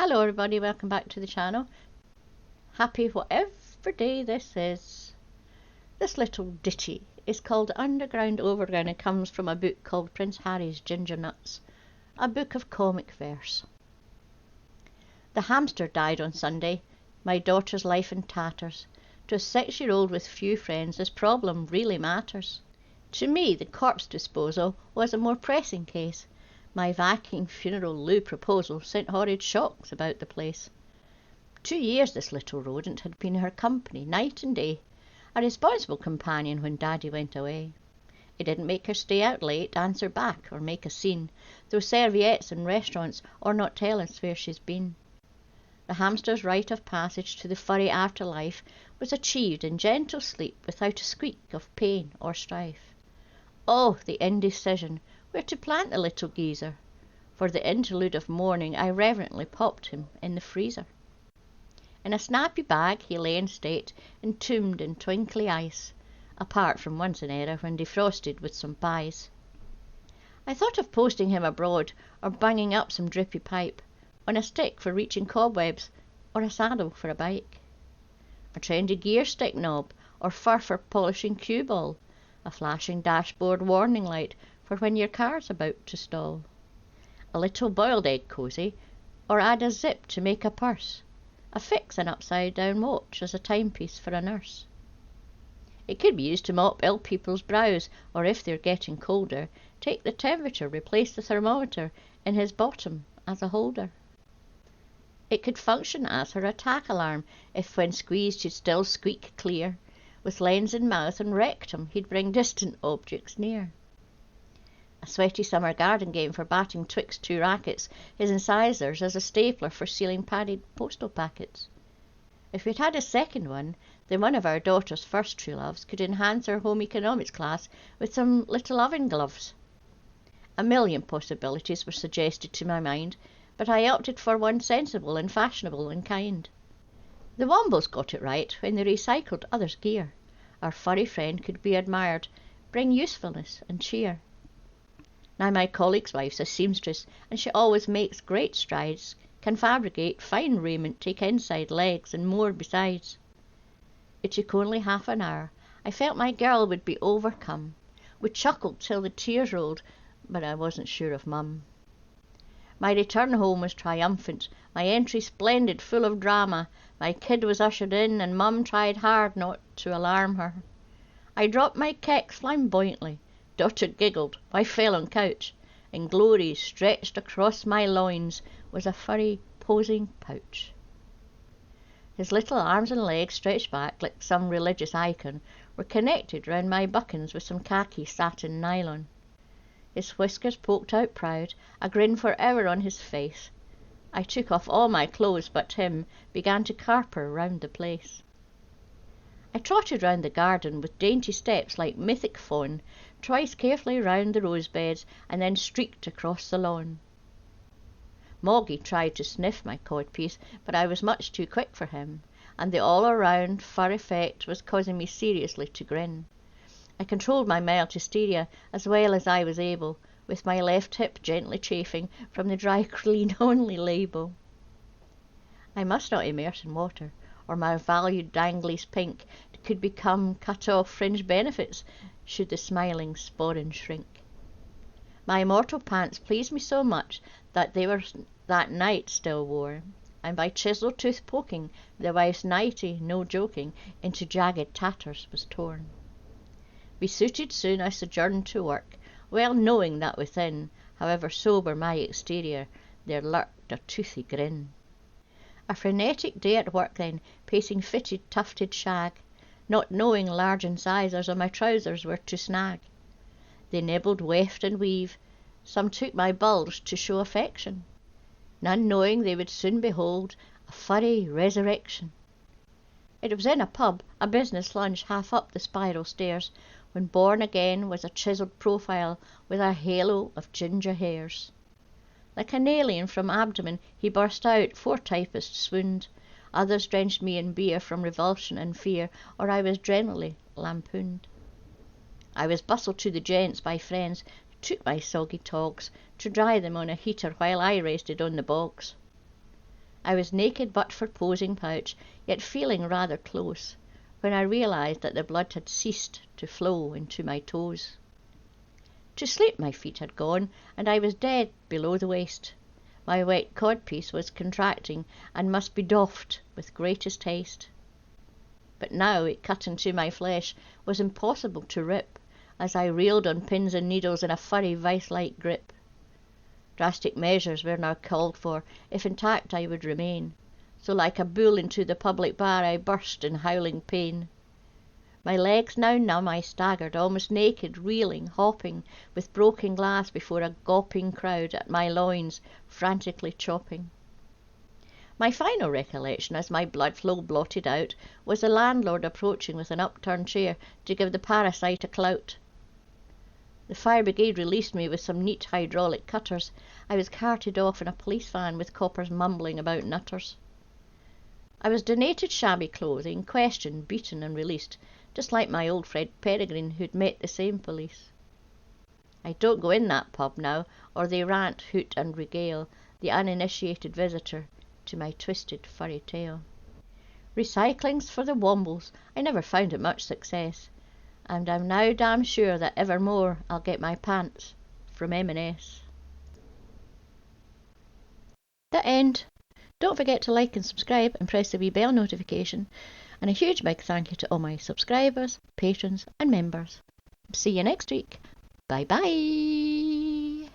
Hello everybody, welcome back to the channel. Happy whatever day this is. This little ditty is called Underground, Overground and comes from a book called Prince Harry's Ginger Nuts, a book of comic verse. The hamster died on Sunday, my daughter's life in tatters. To a 6-year-old with few friends, this problem really matters. To me, the corpse disposal was a more pressing case. My Viking funeral loo proposal sent horrid shocks about the place. 2 years this little rodent had been her company night and day, a responsible companion when Daddy went away. It didn't make her stay out late, answer back, or make a scene, throw serviettes in restaurants, or not tell us where she's been. The hamster's rite of passage to the furry afterlife was achieved in gentle sleep without a squeak of pain or strife. Oh, the indecision where to plant the little geezer. For the interlude of mourning I reverently popped him in the freezer. In a snappy bag he lay in state, entombed in twinkly ice, apart from once an era when defrosted with some pies. I thought of posting him abroad, or banging up some drippy pipe, on a stick for reaching cobwebs, or a saddle for a bike. A trendy gear stick knob, or fur for polishing cue ball, a flashing dashboard warning light for when your car's about to stall, a little boiled egg cosy, or add a zip to make a purse, affix an upside-down watch as a timepiece for a nurse. It could be used to mop ill people's brows, or if they're getting colder, take the temperature, replace the thermometer in his bottom as a holder. It could function as her attack alarm, if when squeezed he'd still squeak clear. With lens in mouth and rectum he'd bring distant objects near. A sweaty summer garden game for batting twixt two rackets, his incisors as a stapler for sealing padded postal packets. If we'd had a second one, then one of our daughter's first true loves could enhance her home economics class with some little oven gloves. A million possibilities were suggested to my mind, but I opted for one sensible and fashionable and kind. The Wombos got it right when they recycled others' gear. Our furry friend could be admired, bring usefulness and cheer. Now my colleague's wife's a seamstress, and she always makes great strides, can fabricate fine raiment, take inside legs, and more besides. It took only half an hour. I felt my girl would be overcome. We chuckled till the tears rolled, but I wasn't sure of Mum. My return home was triumphant, my entry splendid, full of drama. My kid was ushered in, and Mum tried hard not to alarm her. I dropped my kecks flamboyantly. Daughter giggled, I fell on couch, and glory stretched across my loins was a furry posing pouch. His little arms and legs, stretched back like some religious icon, were connected round my buckins with some khaki satin nylon. His whiskers poked out proud, a grin forever on his face. I took off all my clothes but him, began to carper round the place. I trotted round the garden with dainty steps like mythic fawn, twice carefully round the rose beds, and then streaked across the lawn. Moggy tried to sniff my codpiece, but I was much too quick for him, and the all-around fur effect was causing me seriously to grin. I controlled my mild hysteria as well as I was able, with my left hip gently chafing from the dry clean only label. I must not immerse in water, or my valued danglies pink could become cut-off fringe benefits should the smiling sporran shrink. My immortal pants pleased me so much that they were that night still wore, and by chisel tooth poking the wife's nightie, no joking, into jagged tatters was torn. Besuited soon I sojourned to work, well knowing that within, however sober my exterior, there lurked a toothy grin. A frenetic day at work then, pacing fitted tufted shag, not knowing large incisors on my trousers were to snag. They nibbled, weft and weave, some took my bulge to show affection, none knowing they would soon behold a furry resurrection. It was in a pub, a business lunch half up the spiral stairs, when born again was a chiselled profile with a halo of ginger hairs. Like an alien from abdomen he burst out, 4 typists swooned, others drenched me in beer from revulsion and fear, or I was generally lampooned. I was bustled to the gents by friends who took my soggy togs to dry them on a heater while I rested on the bogs. I was naked but for posing pouch, yet feeling rather close, when I realised that the blood had ceased to flow into my toes. To sleep my feet had gone, and I was dead below the waist. My wet codpiece was contracting, and must be doffed with greatest haste. But now it cut into my flesh was impossible to rip, as I reeled on pins and needles in a furry vice-like grip. Drastic measures were now called for, if intact I would remain, so like a bull into the public bar I burst in howling pain. My legs now numb, I staggered, almost naked, reeling, hopping, with broken glass before a gawping crowd at my loins, frantically chopping. My final recollection, as my blood flow blotted out, was the landlord approaching with an upturned chair to give the parasite a clout. The fire brigade released me with some neat hydraulic cutters. I was carted off in a police van with coppers mumbling about nutters. I was donated shabby clothing, questioned, beaten and released, just like my old friend Peregrine, who'd met the same police. I don't go in that pub now, or they rant, hoot and regale the uninitiated visitor to my twisted furry tale. Recycling's for the wombles. I never found it much success, and I'm now damn sure that evermore I'll get my pants from M&S. The end. Don't forget to like and subscribe and press the wee bell notification. And a huge big thank you to all my subscribers, patrons and members. See you next week. Bye bye.